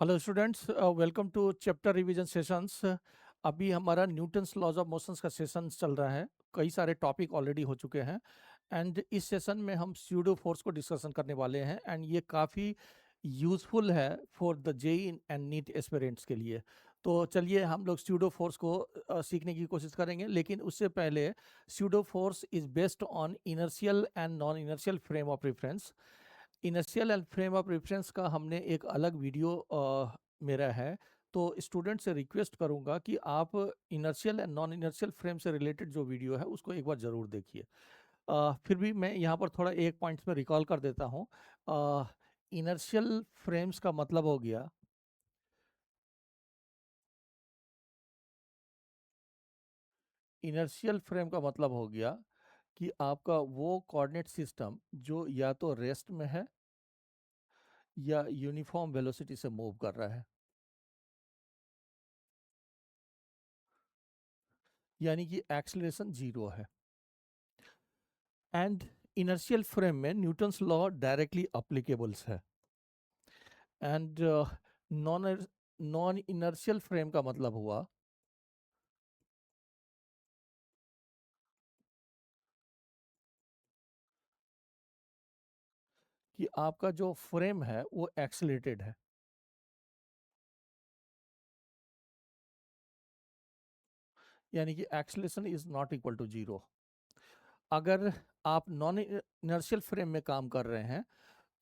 Hello students, welcome to chapter revision sessions. अभी हमारा Newton's laws of motions का session चल रहा है। कई सारे टॉपिक ऑलरेडी हो चुके हैं एंड इस सेशन में हम स्यूडो फोर्स को डिस्कशन करने वाले हैं एंड ये काफ़ी यूज़फुल है for the JEE and NEET aspirants के लिए। तो चलिए हम लोग स्यूडो फोर्स को सीखने की कोशिश करेंगे, लेकिन उससे पहले pseudo force is based on inertial and non inertial frame of reference. Inertial and frame of reference का हमने एक अलग वीडियो मेरा है, तो स्टूडेंट से रिक्वेस्ट करूंगा कि आप inertial and non inertial frame से रिलेटेड जो वीडियो है उसको एक बार ज़रूर देखिए। फिर भी मैं यहाँ पर थोड़ा एक पॉइंट्स में रिकॉल कर देता हूँ। इनर्शियल फ्रेम्स का मतलब हो गया, इनर्शियल फ्रेम का मतलब हो गया कि आपका वो कोऑर्डिनेट सिस्टम जो या तो रेस्ट में है या यूनिफॉर्म वेलोसिटी से मूव कर रहा है, यानी कि एक्सेलरेशन जीरो है। एंड इनर्शियल फ्रेम में न्यूटन्स लॉ डायरेक्टली अप्लीकेबल्स है। And non non inertial frame का मतलब हुआ कि आपका जो फ्रेम है वो एक्सीलरेटेड है, यानी कि acceleration is not equal to zero. अगर आप नॉन इनर्शियल फ्रेम में काम कर रहे हैं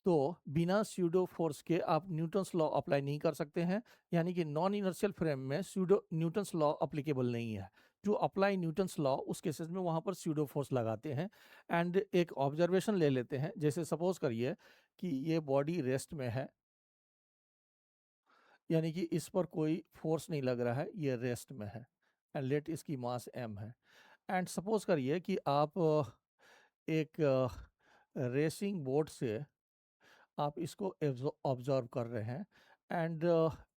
तो बिना स्यूडो फोर्स के आप न्यूटन्स लॉ अप्लाई नहीं कर सकते हैं, यानी कि नॉन इनर्शियल फ्रेम में स्यूडो न्यूटन्स लॉ अप्लीकेबल नहीं है। जो अप्लाई न्यूटन्स लॉ उस केसेस में वहाँ पर स्यूडो फोर्स लगाते हैं। एंड एक ऑब्जर्वेशन ले लेते हैं, जैसे सपोज करिए कि ये बॉडी रेस्ट में है, यानी कि इस पर कोई फोर्स नहीं लग रहा है, ये रेस्ट में है एंड लेट इसकी मास m है। एंड सपोज करिए कि आप एक रेसिंग बोट से आप इसको ऑब्जर्व कर रहे हैं एंड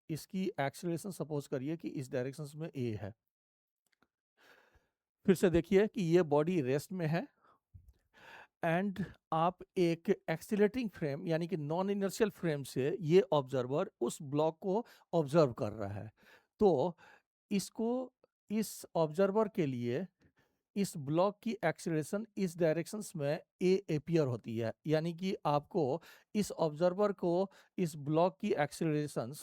इसकी एक्सेलरेशन सपोज करिए कि इस डायरेक्शन में a है। फिर से देखिए कि ये बॉडी रेस्ट में है एंड आप एक एक्सीलरेटिंग फ्रेम यानी कि नॉन इनर्शियल फ्रेम से ये ऑब्जर्वर उस ब्लॉक को ऑब्जर्व कर रहा है। तो इसको इस ऑब्जर्वर के लिए इस ब्लॉक की एक्सीलरेशन इस डायरेक्शंस में ए अपीयर होती है, यानी कि आपको इस ऑब्जर्वर को इस ब्लॉक की acceleration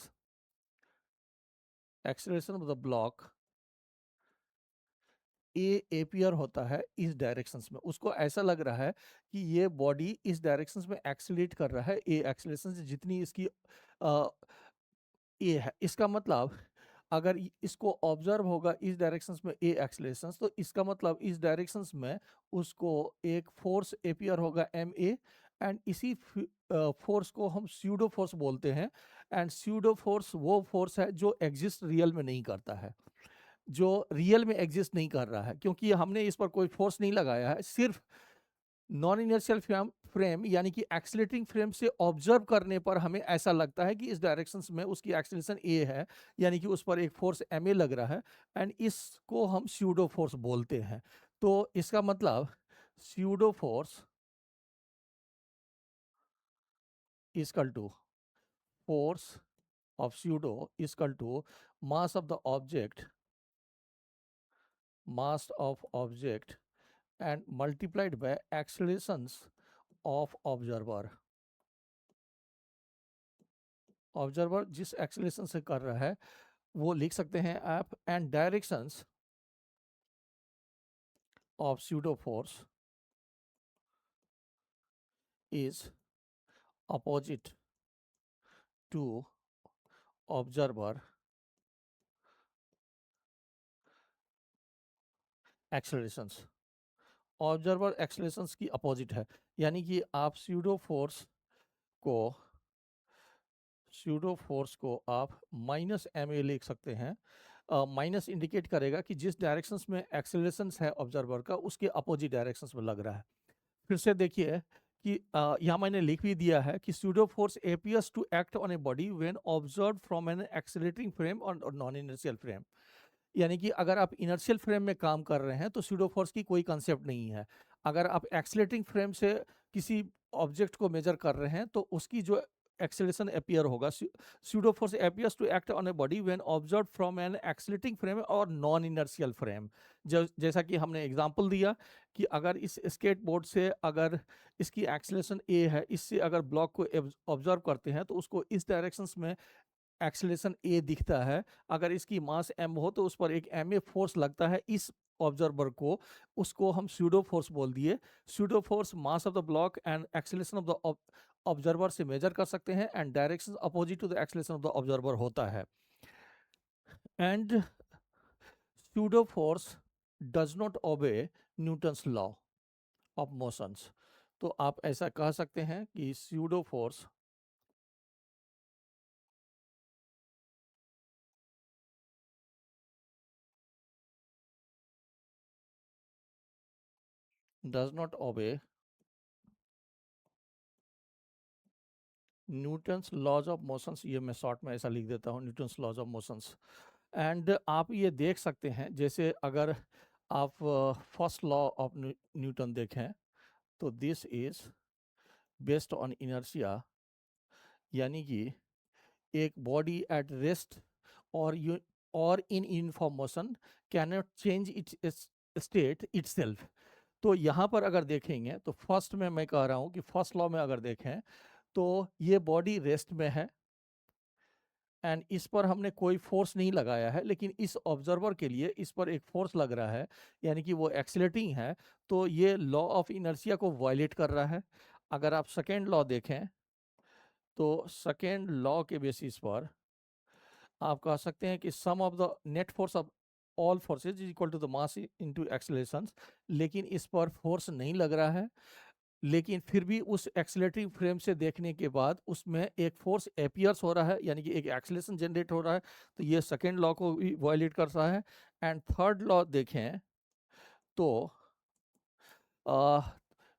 of the block A appear होता है इस डायरेक्शंस में। उसको ऐसा लग रहा है कि ये बॉडी इस डायरेक्शंस में एक्सीलरेट कर रहा है, ए एक्सीलरेशन से जितनी इसकी ए है। इसका मतलब अगर इसको ऑब्जर्व होगा इस डायरेक्शंस में ए एक्सीलरेशंस, तो इसका मतलब इस डायरेक्शंस में उसको एक फोर्स अपीयर होगा एम ए, एंड इसी फोर्स को हम स्यूडो फोर्स बोलते हैं। एंड स्यूडो फोर्स वो फोर्स है जो एग्जिस्ट रियल में नहीं करता है, जो रियल में एग्जिस्ट नहीं कर रहा है, क्योंकि हमने इस पर कोई फोर्स नहीं लगाया है। सिर्फ नॉन इनर्शियल फ्रेम यानी कि एक्सीलरेटिंग फ्रेम से ऑब्जर्व करने पर हमें ऐसा लगता है कि इस डायरेक्शंस में उसकी एक्सीलरेशन ए है, यानी कि उस पर एक फोर्स एम ए लग रहा है एंड इसको हम स्यूडो फोर्स बोलते हैं। तो इसका मतलब pseudo force equal to force of pseudo equal to mass of the object, mass of object and multiplied by accelerations of observer। Observer जिस एक्सेलरेशन से कर रहा है वो लिख सकते हैं आप, and directions of pseudo force is opposite to observer accelerations. Observer accelerations की अपोजिट है, यानी कि आप को स्यूडो फोर्स को आप माइनस एम ए लिख सकते हैं। माइनस इंडिकेट करेगा कि जिस डायरेक्शंस में एक्सेलरेशंस है ऑब्जर्वर का उसके अपोजिट डायरेक्शंस में लग रहा है। फिर से देखिए कि यहाँ मैंने लिख भी दिया है कि pseudo force appears to act on a body when observed from an accelerating frame और नॉन इनर्शियल फ्रेम। यानी कि अगर आप इनर्शियल फ्रेम में काम कर रहे हैं तो स्यूडो फोर्स की कोई कंसेप्ट नहीं है। अगर आप एक्सीलरेटिंग फ्रेम से किसी ऑब्जेक्ट को मेजर कर रहे हैं तो उसकी जो एक्सेलरेशन अपीयर होगा। Pseudo force appears to act on a body when observe from an accelerating frame और नॉन इनर्शियल फ्रेम। जैसा कि हमने एग्जांपल दिया कि अगर इस स्केट बोर्ड से अगर इसकी एक्सेलरेशन ए है, इससे अगर ब्लॉक को ऑब्जर्व करते हैं तो उसको इस डायरेक्शंस में एक्सेलरेशन ए दिखता है। अगर इसकी मास m हो तो उस पर एक ma फोर्स लगता है इस ऑब्जर्वर को, उसको हम स्यूडो फोर्स बोल दिए। Pseudo force mass of the block and acceleration of the observer से मेजर कर सकते हैं and direction opposite to the acceleration of the observer होता है। And pseudo force does not obey Newton's law of motions. तो आप ऐसा कह सकते हैं कि pseudo force does not obey Newton's laws of motions. ये मैं शॉर्ट में ऐसा लिख देता हूँ, Newton's laws of motions. And आप ये देख सकते हैं, जैसे अगर आप फर्स्ट लॉ ऑफ न्यूटन देखें तो this is based on inertia, यानी कि एक बॉडी एट रेस्ट और in uniform motion can not change it's state itself. तो यहाँ पर अगर देखेंगे तो फर्स्ट में मैं कह रहा हूँ कि फर्स्ट लॉ में अगर देखें तो ये बॉडी रेस्ट में है एंड इस पर हमने कोई फोर्स नहीं लगाया है, लेकिन इस ऑब्जर्वर के लिए इस पर एक फोर्स लग रहा है, यानी कि वो एक्सीलरेटिंग है। तो ये लॉ ऑफ इनर्शिया को वायलेट कर रहा है। अगर आप सेकेंड लॉ देखें तो सेकेंड लॉ के बेसिस पर आप कह सकते हैं कि sum of the net force of all forces is equal to the mass into acceleration. लेकिन इस पर फोर्स नहीं लग रहा है, लेकिन फिर भी उस एक्सेलरेटिंग फ्रेम से देखने के बाद उसमें एक फोर्स एपियर्स हो रहा है, यानी कि एक एक्सेलरेशन जनरेट हो रहा है। तो ये सेकेंड लॉ को भी वायलेट कर रहा है। एंड थर्ड लॉ देखें तो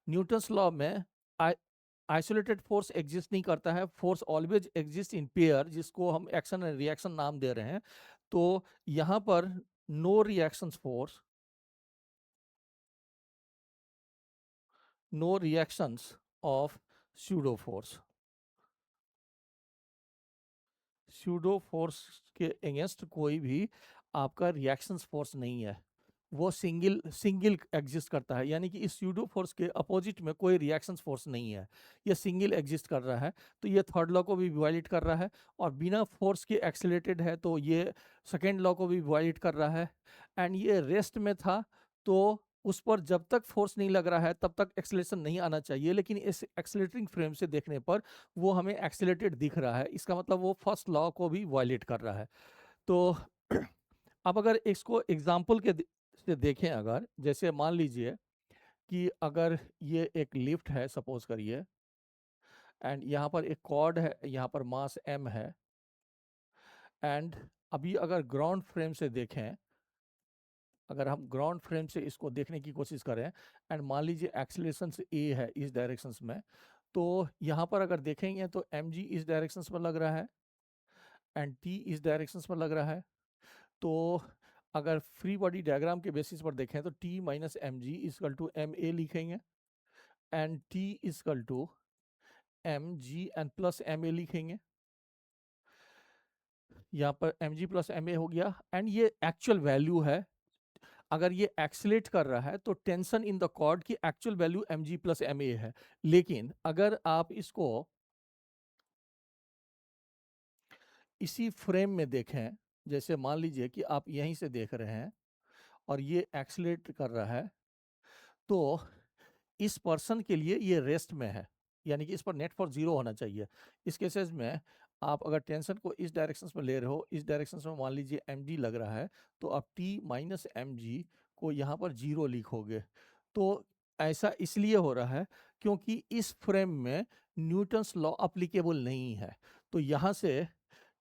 न्यूटन्स लॉ में आइसोलेटेड फोर्स एग्जिस्ट नहीं करता है, force always exist in pair, जिसको हम एक्शन एंड रिएक्शन नाम दे रहे हैं। तो यहाँ पर no reaction force, no reactions of pseudo force, pseudo force के अगेंस्ट कोई भी आपका रिएक्शन फोर्स नहीं है, वो सिंगल सिंगल एग्जिस्ट करता है। यानी कि इस स्यूडो फोर्स के अपोजिट में कोई रिएक्शन फोर्स नहीं है, ये सिंगल एग्जिस्ट कर रहा है। तो ये थर्ड लॉ को भी वायलेट कर रहा है, और बिना फोर्स के एक्सेलरेटेड है तो ये सेकेंड लॉ को भी वायलेट कर रहा है। एंड ये रेस्ट में था तो उस पर जब तक फोर्स नहीं लग रहा है तब तक एक्सेलरेशन नहीं आना चाहिए, लेकिन इस एक्सेलरेटिंग फ्रेम से देखने पर वो हमें एक्सेलरेटेड दिख रहा है, इसका मतलब वो फर्स्ट लॉ को भी वायलेट कर रहा है। तो अब अगर इसको एग्जाम्पल के से देखें, अगर जैसे मान लीजिए कि अगर ये एक लिफ्ट है सपोज करिए, एंड यहाँ पर एक कॉर्ड है, यहाँ पर मास m है। एंड अभी अगर ग्राउंड फ्रेम से देखें, अगर हम ग्राउंड फ्रेम से इसको देखने की कोशिश करें एंड मान लीजिए एक्सीलरेशन a है इस डायरेक्शंस में, तो यहाँ पर अगर देखेंगे तो mg इस डायरेक्शंस में लग रहा है एंड t इस डायरेक्शंस में लग रहा है। तो अगर फ्री बॉडी डायग्राम के बेसिस पर देखें तो t minus M G equal to M A लिखेंगे and t equal to M G and plus M A लिखेंगे। यहाँ पर M ji plus M A हो गया एंड ये एक्चुअल वैल्यू है। अगर ये एक्सीलेट कर रहा है तो टेंशन इन द कॉर्ड की actual value m ji plus M a है। लेकिन अगर आप इसको इसी फ्रेम में देखें, जैसे मान लीजिए कि आप यहीं से देख रहे हैं और ये एक्सीलेट कर रहा है, तो इस पर्सन के लिए ये रेस्ट में है, यानी कि इस पर नेट फोर्स 0 होना चाहिए। इस केसेस में आप अगर टेंशन को इस डायरेक्शन में ले रहे हो, इस डायरेक्शन में मान लीजिए एम जी लग रहा है, तो आप टी माइनस एम जी को यहाँ पर 0 लिखोगे। तो ऐसा इसलिए हो रहा है क्योंकि इस फ्रेम में न्यूटन्स लॉ अप्लीकेबल नहीं है। तो यहाँ से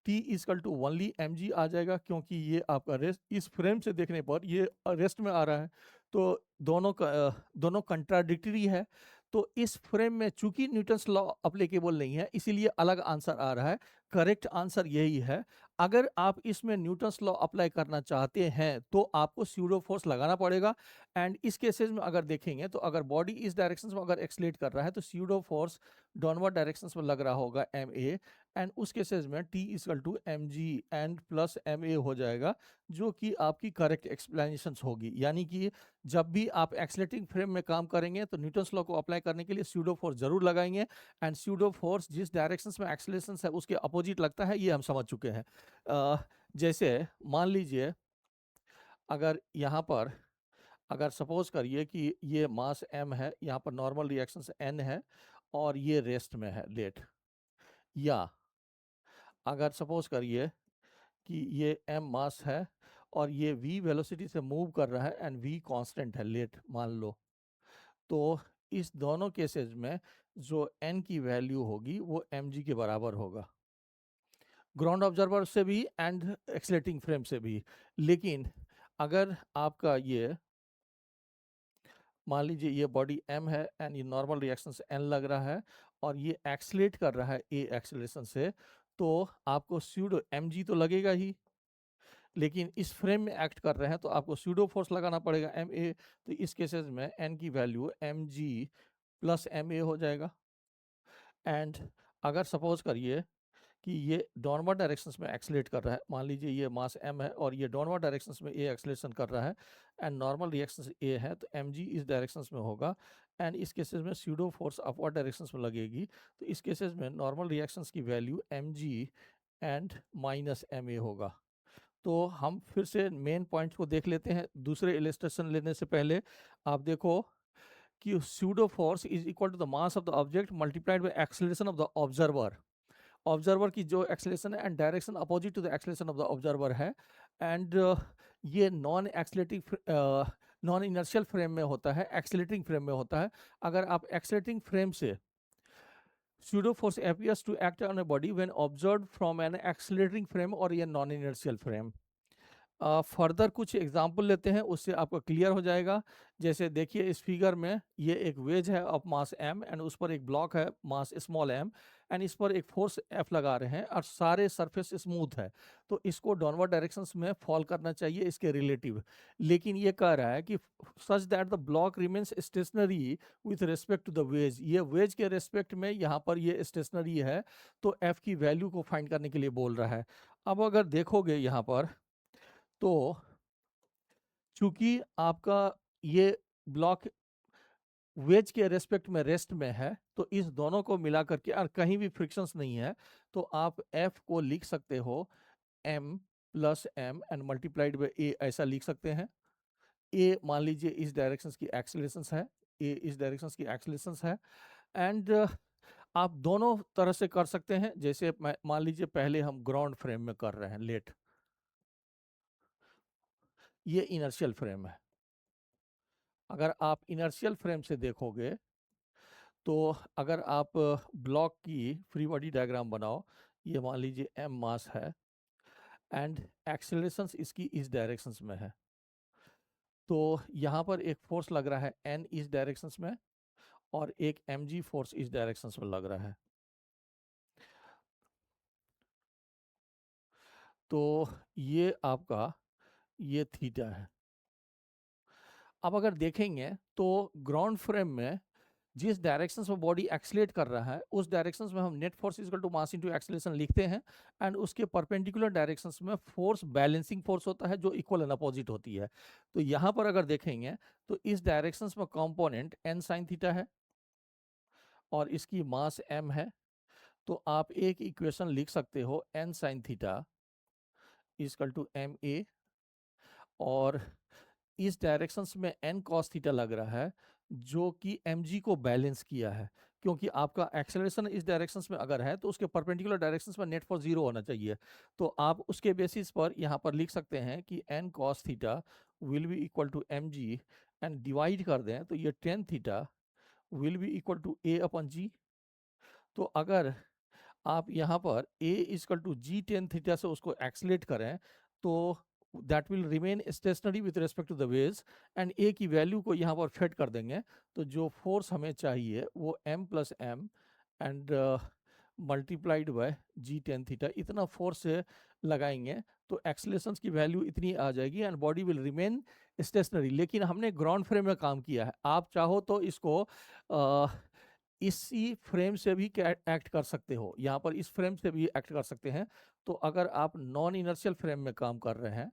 T equal to only M G आ जाएगा, क्योंकि ये आपका रेस्ट इस फ्रेम से देखने पर ये रेस्ट में आ रहा है। तो दोनों कंट्राडिक्टरी है। तो इस फ्रेम में चूंकि न्यूटन्स लॉ अप्लीकेबल नहीं है, इसीलिए अलग आंसर आ रहा है। करेक्ट आंसर यही है। अगर आप इसमें न्यूटन्स लॉ अप्लाई करना चाहते हैं तो आपको स्यूडो फोर्स लगाना पड़ेगा। एंड इस केसेस में अगर देखेंगे तो अगर बॉडी इस डायरेक्शन में अगर एक्सलेट कर रहा है तो स्यूडो फोर्स डाउनवर्ड डायरेक्शन में लग रहा होगा एम ए, एंड उस केसेस में t equal to M g and plus M A हो जाएगा, जो कि आपकी करेक्ट एक्सप्लेनेशन होगी। यानी कि जब भी आप एक्सलेटिंग फ्रेम में काम करेंगे तो न्यूटन्स लॉ को अप्लाई करने के लिए स्यूडो फोर्स जरूर लगाएंगे। एंड स्यूडो फोर्स जिस डायरेक्शन में एक्सेलरेशन है उसके अपोजिट लगता है, ये हम समझ चुके हैं। जैसे मान लीजिए अगर यहाँ पर अगर सपोज करिए कि ये मास m है, यहाँ पर नॉर्मल रिएक्शन n है और ये रेस्ट में है लेट, या अगर सपोज करिए कि ये m मास है और ये v वेलोसिटी से मूव कर रहा है एंड v कांस्टेंट है लेट मान लो, तो इस दोनों केसेस में जो n की वैल्यू होगी वो mg के बराबर होगा, ग्राउंड ऑब्जर्वर से भी एंड एक्सलेटिंग फ्रेम से भी। लेकिन अगर आपका ये मान लीजिए ये बॉडी m है एंड ये नॉर्मल रिएक्शन से n लग रहा है और ये एक्सलेट कर रहा है a एक्सेलरेशन से, तो आपको स्यूडो mg तो लगेगा ही, लेकिन इस फ्रेम में एक्ट कर रहे हैं तो आपको स्यूडो फोर्स लगाना पड़ेगा ma। तो इस केसेस में n की वैल्यू mg प्लस ma हो जाएगा। एंड अगर सपोज करिए कि ये डाउनवर्ड डायरेक्शंस में एक्सलेट कर रहा है, मान लीजिए ये मास m है और ये डाउनवर्ड डायरेक्शंस में a एक्सलेशन कर रहा है एंड नॉर्मल रिएक्शंस a है, तो mg इस डायरेक्शंस में होगा एंड इस केसेस में स्यूडो फोर्स अपवर्ड डायरेक्शंस में लगेगी। तो इस केसेस में नॉर्मल रिएक्शंस की value mg and minus ma होगा। तो हम फिर से मेन पॉइंट्स को देख लेते हैं दूसरे इलस्ट्रेशन लेने से पहले। आप देखो कि pseudo force is equal to the mass of the object multiplied by acceleration of the observer. Observer की जो एक्सेलरेशन है and direction opposite to the acceleration of the observer है। एंड ये non accelerating non inertial frame में होता है, accelerating frame में होता है। अगर आप एक्सेलेटिंग फ्रेम से pseudo force appears to act on a body when observed from an accelerating frame और ये नॉन इनर्शियल फ्रेम। फर्दर कुछ एग्जाम्पल लेते हैं, उससे आपको क्लियर हो जाएगा। जैसे देखिए इस फिगर में ये एक वेज है ऑफ मास m एंड उस पर एक ब्लॉक है मास स्मॉल m एंड इस पर एक फोर्स F लगा रहे हैं और सारे सरफेस स्मूथ है, तो इसको डाउनवर्ड डायरेक्शंस में फॉल करना चाहिए इसके रिलेटिव। लेकिन ये कह रहा है कि such that the block remains stationary with respect to the wedge, ये वेज के रिस्पेक्ट में यहाँ पर ये स्टेशनरी है, तो F की वैल्यू को फाइंड करने के लिए बोल रहा है। अब अगर देखोगे यहाँ पर तो चूंकि आपका ये ब्लॉक वेज के रेस्पेक्ट में रेस्ट में है, तो इस दोनों को मिला करके और कहीं भी फ्रिक्शंस नहीं है, तो आप F को लिख सकते हो m plus m and multiplied bye a, ऐसा लिख सकते हैं। a मान लीजिए इस डायरेक्शन की एक्सेलरेशन है, a इस डायरेक्शन की एक्सेलरेशन है। एंड आप दोनों तरह से कर सकते हैं। जैसे मान लीजिए पहले हम ग्राउंड फ्रेम में कर रहे हैं लेट, ये इनर्शियल फ्रेम है। अगर आप इनर्शियल फ्रेम से देखोगे तो अगर आप ब्लॉक की फ्री बॉडी डायग्राम बनाओ, ये मान लीजिए m मास है एंड एक्सेलरेशन इसकी इस डायरेक्शंस में है, तो यहाँ पर एक फोर्स लग रहा है n इस डायरेक्शंस में और एक mg फोर्स इस डायरेक्शंस में लग रहा है। तो ये आपका ये थीटा है। अब अगर देखेंगे तो ग्राउंड फ्रेम में जिस डायरेक्शन में बॉडी एक्सलेट कर रहा है उस डायरेक्शन में हम net force equal to mass into acceleration लिखते हैं एंड उसके परपेंडिकुलर डायरेक्शंस में फोर्स बैलेंसिंग फोर्स होता है जो इक्वल एंड अपोजिट होती है। तो यहाँ पर अगर देखेंगे तो इस डायरेक्शंस में कंपोनेंट n sin थीटा है और इसकी मास m है, तो आप एक इक्वेशन लिख सकते हो n sin theta equal to ma, और इस डायरेक्शंस में n cos थीटा लग रहा है जो कि mg को बैलेंस किया है, क्योंकि आपका एक्सेलरेशन इस डायरेक्शंस में अगर है तो उसके परपेंडिकुलर डायरेक्शंस में नेट फोर्स 0 होना चाहिए। तो आप उसके बेसिस पर यहाँ पर लिख सकते हैं कि n cos theta will be equal to mg and divide कर दें तो ये tan theta will be equal to a upon g। तो अगर आप यहाँ पर a equal to g tan theta से उसको एक्सलेट करें तो that will remain stationary with respect to the waves and a की वैल्यू को यहाँ पर फेड कर देंगे, तो जो फोर्स हमें चाहिए वो m plus m and multiplied by g tan theta, इतना फोर्स से लगाएंगे तो एक्सेलरेशन की वैल्यू इतनी आ जाएगी and body will remain stationary. लेकिन हमने ग्राउंड फ्रेम में काम किया है, आप चाहो तो इसको इसी फ्रेम से भी एक्ट कर सकते हो, यहाँ पर इस फ्रेम से भी एक्ट कर सकते हैं। तो अगर आप नॉन इनर्शियल फ्रेम में काम कर रहे हैं,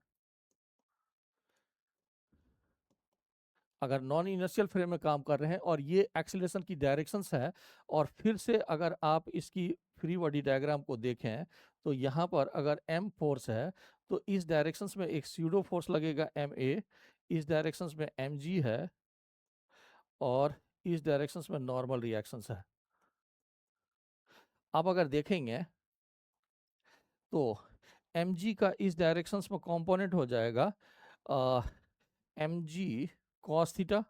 अगर नॉन इनर्शियल फ्रेम में काम कर रहे हैं और ये एक्सीलरेशन की डायरेक्शंस है, और फिर से अगर आप इसकी फ्री बॉडी डायग्राम को देखें तो यहाँ पर अगर m फोर्स है तो इस डायरेक्शंस में एक स्यूडो फोर्स लगेगा ma, इस डायरेक्शंस में mg है और इस डायरेक्शंस में नॉर्मल रिएक्शंस है। आप अगर देखेंगे तो mg का इस डायरेक्शंस में कंपोनेंट हो जाएगा mg cos थीटा,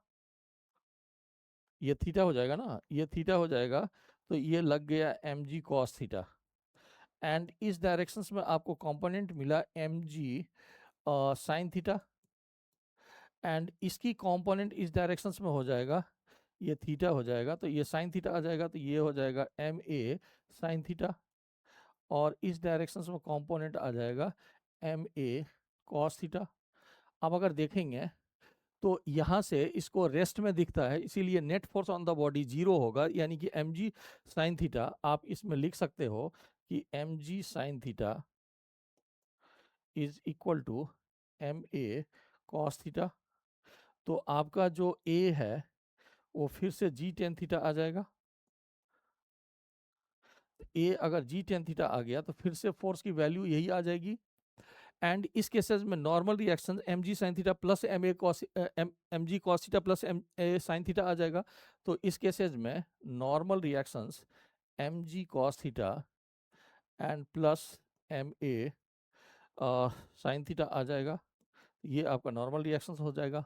ये थीटा हो जाएगा ना, ये थीटा हो जाएगा, तो ये लग गया mg cos थीटा। एंड इस डायरेक्शंस में आपको कंपोनेंट मिला mg sin थीटा, एंड इसकी कंपोनेंट इस डायरेक्शंस में हो जाएगा, ये थीटा हो जाएगा, तो ये sin थीटा आ जाएगा, तो ये हो जाएगा ma sin थीटा, और इस डायरेक्शंस में कंपोनेंट आ जाएगा ma cos थीटा। अब अगर देखेंगे तो यहाँ से इसको रेस्ट में दिखता है, इसीलिए net force on the body zero होगा, यानी कि mg sin थीटा आप इसमें लिख सकते हो कि mg sin theta is equal to ma cos theta. तो आपका जो a है वो फिर से जी टेन थीटा आ जाएगा। a अगर जी टेन थीटा आ गया तो फिर से फोर्स की वैल्यू यही आ जाएगी। एंड इस केसेस में normal reaction mg sin theta plus ma cos mg cos theta plus ma sin theta आ जाएगा। तो इस केसेस में normal reactions mg cos theta and plus ma sin theta आ जाएगा, ये आपका नॉर्मल रिएक्शन हो जाएगा।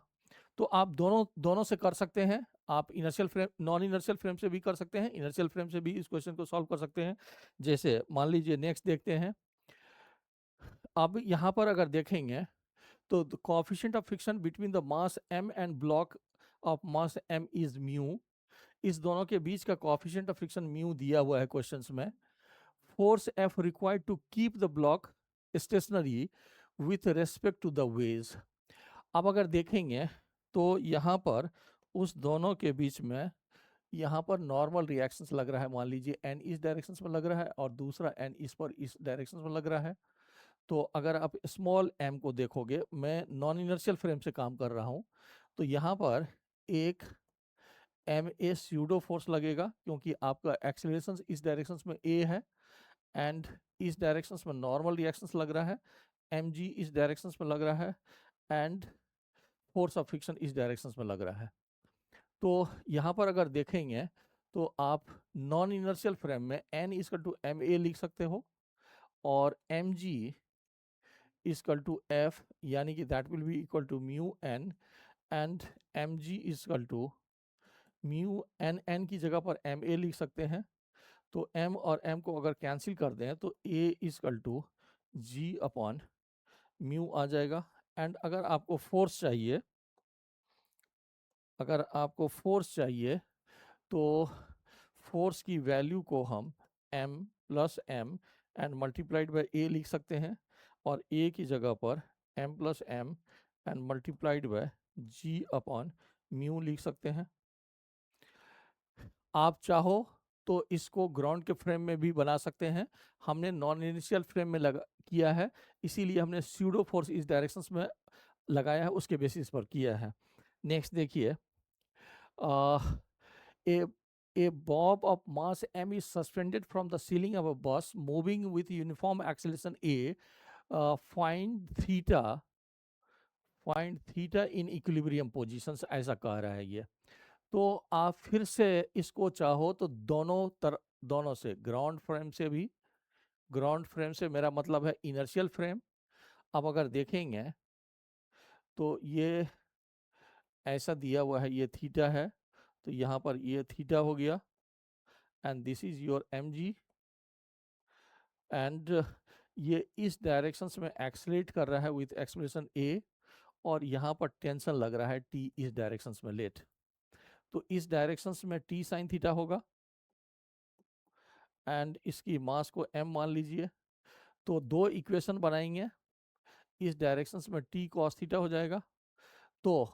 तो आप दोनों दोनों से कर सकते हैं, आप inertial frame non inertial frame से भी कर सकते हैं, इनर्शियल फ्रेम से भी इस क्वेश्चन को सॉल्व कर सकते हैं। जैसे मान लीजिए नेक्स्ट देखते हैं। अब यहाँ पर अगर देखेंगे तो the coefficient of friction between the mass m and block of mass m is mu, इस दोनों के बीच का कोएफिशिएंट ऑफ फ्रिक्शन म्यू दिया हुआ है क्वेश्चंस में। Force F required to keep the block stationary with respect to the wedge. अब अगर देखेंगे तो यहाँ पर उस दोनों के बीच में यहाँ पर नॉर्मल रिएक्शंस लग रहा है, मान लीजिए n इस डायरेक्शन में लग रहा है और दूसरा n इस पर इस डायरेक्शन में लग रहा है। तो अगर आप स्मॉल m को देखोगे, मैं नॉन इनर्शियल फ्रेम से काम कर रहा हूँ, तो यहाँ पर एक ma स्यूडो फोर्स लगेगा क्योंकि आपका एक्सेलरेशन इस डायरेक्शन में a है एंड इस डायरेक्शन में नॉर्मल रिएक्शंस लग रहा है, mg इस डायरेक्शन में लग रहा है एंड फोर्स ऑफ फ्रिक्शन इस डायरेक्शन में लग रहा है। तो यहाँ पर अगर देखेंगे तो आप नॉन इनर्शियल फ्रेम में n इक्वल टू ma लिख सकते हो और mg इक्वल टू f, यानी कि that will be equal to mu n, and mg equal to mu n की जगह पर ma लिख सकते हैं। तो m और m को अगर कैंसिल कर दें तो a equal to g upon mu आ जाएगा। एंड अगर आपको फोर्स चाहिए, अगर आपको फोर्स चाहिए तो फोर्स की वैल्यू को हम m plus m and multiplied bye a लिख सकते हैं, और a की जगह पर m plus m and multiplied bye g upon mu लिख सकते हैं। आप चाहो तो इसको ग्राउंड के फ्रेम में भी बना सकते हैं, हमने नॉन इनिशियल फ्रेम में लगा किया है, इसीलिए हमने स्यूडो फोर्स इस डायरेक्शंस में लगाया है, उसके बेसिस पर किया है। नेक्स्ट देखिए, a bob of mass m is suspended from the ceiling of a bus moving with uniform acceleration a, find theta in equilibrium positions, ऐसा कह रहा है ये। तो आप फिर से इसको चाहो तो दोनों से, ग्राउंड फ्रेम से भी, ग्राउंड फ्रेम से मेरा मतलब है इनर्शियल फ्रेम। अब अगर देखेंगे तो ये ऐसा दिया हुआ है, ये थीटा है, तो यहाँ पर ये थीटा हो गया and this is your mg, and ये इस डायरेक्शन में एक्सलेट कर रहा है विथ एक्सप्रेशन a, और यहाँ पर टेंशन लग रहा है t इस डायरेक्शन में लेट, तो इस डायरेक्शन में t साइन थीटा होगा एंड इसकी मास को m मान लीजिए। तो दो इक्वेशन बनाएंगे, इस डायरेक्शंस में t cos थीटा हो जाएगा। तो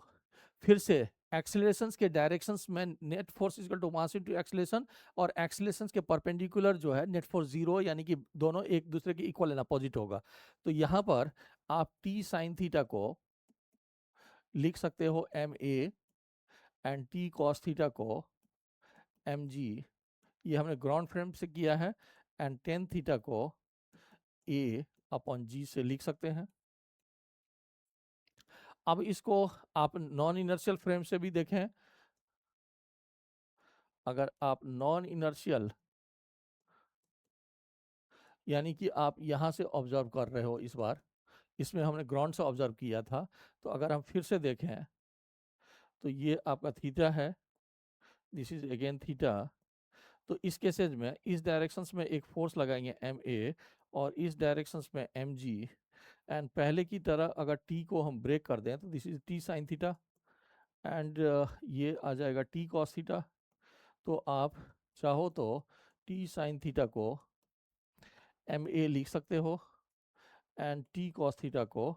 फिर से एक्सेलरेशंस के डायरेक्शंस में net force equal to mass into acceleration, और एक्सेलरेशंस के परपेंडिकुलर जो है नेट फोर्स जीरो, यानी कि दोनों एक दूसरे के इक्वल एंड अपोजिट होगा। तो यहाँ पर आप t साइन थीटा को लिख सकते हो ma and t cos theta को mg, ये हमने ग्राउंड फ्रेम से किया है, एंड टेन थीटा को a अपॉन g से लिख सकते हैं। अब इसको आप नॉन इनर्शियल फ्रेम से भी देखें, अगर आप नॉन इनर्शियल यानी कि आप यहाँ से ऑब्जर्व कर रहे हो, इस बार इसमें हमने ग्राउंड से ऑब्जर्व किया था, तो अगर हम फिर से देखें तो ये आपका थीटा है, दिस इज अगेन थीटा। तो इस केसेज में इस डायरेक्शंस में एक फोर्स लगाएंगे ma, और इस डायरेक्शंस में mg, एंड पहले की तरह अगर t को हम ब्रेक कर दें तो this is t sine theta, and ये आ जाएगा t cos थीटा। तो आप चाहो तो t साइन थीटा को ma लिख सकते हो, एंड t cos थीटा को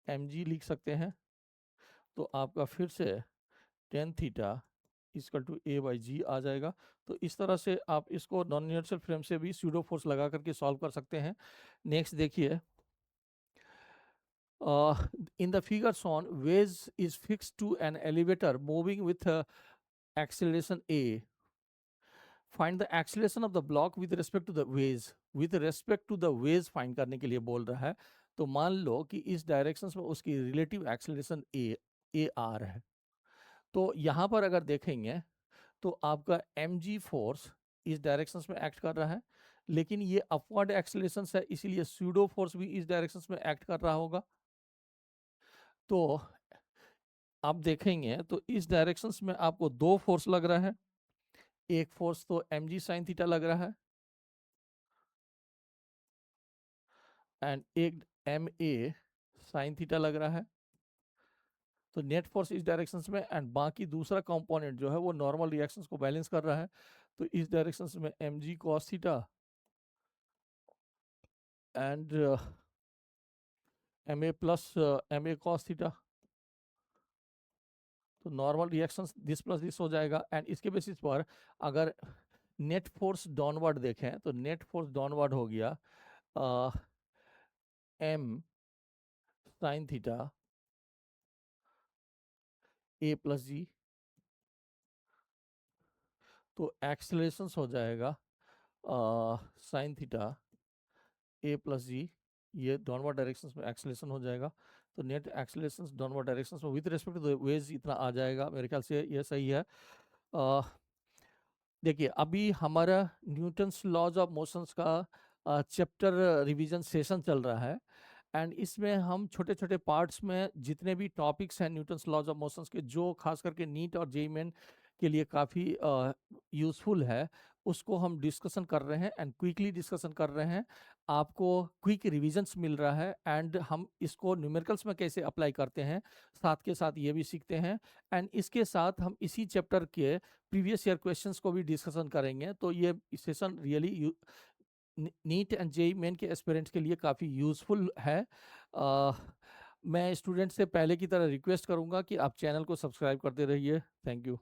mg लिख सकते हैं। तो आपका फिर से tan theta equal to a by G आ जाएगा। तो इस तरह से आप इसको नॉन इनर्शियल फ्रेम से भी स्यूडो फोर्स लगा करके सॉल्व कर सकते हैं। नेक्स्ट देखिए, in the figure shown, weight is fixed to an elevator moving with acceleration a. Find the acceleration of the block with respect to the weight. With respect to the weight find करने के लिए बोल रहा है। तो मान लो कि इस डायरेक्शंस में उसकी रिलेटिव एक्सेलरेशन a r है। तो यहाँ पर अगर देखेंगे तो आपका mg फोर्स इस डायरेक्शंस में एक्ट कर रहा है, लेकिन ये अपवर्ड एक्सेलरेशन है, इसीलिए स्यूडो फोर्स भी इस डायरेक्शंस में एक्ट कर रहा होगा। तो आप देखेंगे तो इस डायरेक्शंस में आपको दो फोर्स लग रहा है, एक फोर्स तो mg साइन थीटा लग रहा है, एंड एक ma साइन थीटा लग रहा है। तो नेट फोर्स इस डायरेक्शंस में, एंड बाकी दूसरा कंपोनेंट जो है वो नॉर्मल रिएक्शंस को बैलेंस कर रहा है। तो इस डायरेक्शंस में mg cos theta and ma plus ma cos theta. तो normal reactions this plus this हो जाएगा, एंड इसके बेसिस पर अगर नेट फोर्स डाउनवर्ड देखें तो नेट फोर्स डाउनवर्ड हो गया m sine theta a plus G. तो एक्सेलरेशंस हो जाएगा sine theta a plus G, ये डाउनवर्ड डायरेक्शंस में एक्सेलरेशन हो जाएगा। तो नेट एक्सेलरेशंस डाउनवर्ड डायरेक्शंस में with respect to the wedge इतना आ जाएगा, मेरे ख्याल से ये सही है। देखिए अभी हमारा न्यूटन्स लॉज ऑफ मोशंस का चैप्टर रिवीजन सेशन चल रहा है, एंड इसमें हम छोटे छोटे पार्ट्स में जितने भी टॉपिक्स हैं न्यूटन्स लॉज ऑफ मोशंस के, जो खास करके नीट और जेईई मेन के लिए काफ़ी यूज़फुल है, उसको हम डिस्कशन कर रहे हैं, एंड क्विकली डिस्कशन कर रहे हैं। आपको क्विक रिविजन्स मिल रहा है, एंड हम इसको न्यूमेरिकल्स में कैसे अप्लाई करते हैं साथ के साथ ये भी सीखते हैं, एंड इसके साथ हम इसी चैप्टर के प्रीवियस ईयर क्वेश्चंस को भी डिस्कशन करेंगे। तो ये session really neat and JEE main के एस्पिरेंट्स के लिए काफ़ी यूज़फुल है। मैं स्टूडेंट से पहले की तरह रिक्वेस्ट करूंगा कि आप चैनल को सब्सक्राइब करते रहिए। Thank you.